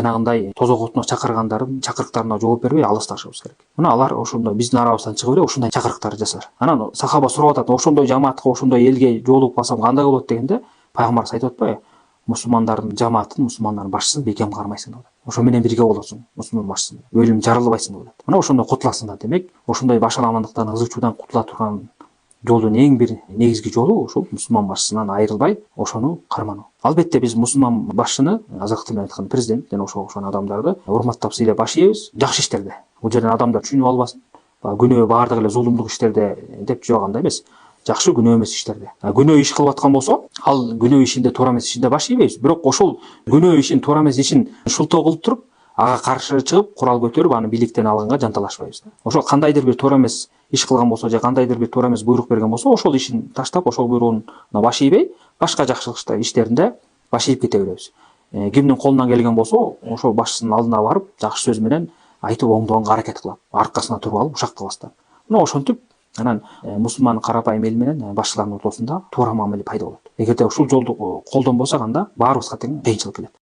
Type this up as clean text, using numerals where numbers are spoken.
жанагындай тозок отуна чакыргандардын чакырыктарына жооп бербей алыс ташыбыз керек. Мына алар ошондой биздин арабыздан чыгып эле ушундай чакырыктарды жасар. Анан сахаба сурап атат, ошондой жамаатка, ошондой элге жолугуп калсам кандай болот дегенде, пайгамбарыбыз айтып атпайбы? Мусулмандардын жамаатын, мусулмандардын башчысын бекем кармайсың деп атат. Ошо менен бирге болосуң, мусулман башчысын. Өлүм жарылбайсың деп атат. Мына ошондой кутуласың да. Демек, ошондой баш аламандыктан, ызычуудан кутула турган жолдун эң бир негизги жолу ошол мусулман башчысынан айрылбай ошону кармануу. Албетте биз мусулман башчыны, азыркы тилде айтканда президент жана ошого окшогон адамдарды урматтап сыйлап баш ийебиз. Жакшы иштерде. Бул жерден адамдар түшүнүп албасын. Күнөө баардык эле зулумдук иштерде деп жоганда эмес. Жакшы күнөө эмес иштерде. Күнөө иш кылып аткан болсо, ал күнөө ишинде туура эмес ишинде баш ийбейбиз. Бирок ошол күнөө ишин, туура эмес ишин шултоо кылып туруп, ага каршы чыгып, курал көтөрүп, аны бийликтен алганга жанталашпайбыз. Ошол кандайдыр бир туура эмес иш кылган болсо, же кандайдыр бир туура эмес буйрук берген болсо, ошол ишин таштап, ошол буйругуна баш ийбей, башка жакшы иштеринде баш ийип кете беребиз. Кимдин колунан келген болсо, ошол башчынын алдына барып, жакшы сөз менен айтып оңдоого аракет кылат. Аркасына туруп алып, ушактабастан. Мына ошентип, анан мусулман карапайым эл менен башчылардын ортосунда туура мамиле пайда болот. Эгерде ушул жолду колдонбосок, анда баарыбызга тең кыйынчылык келет.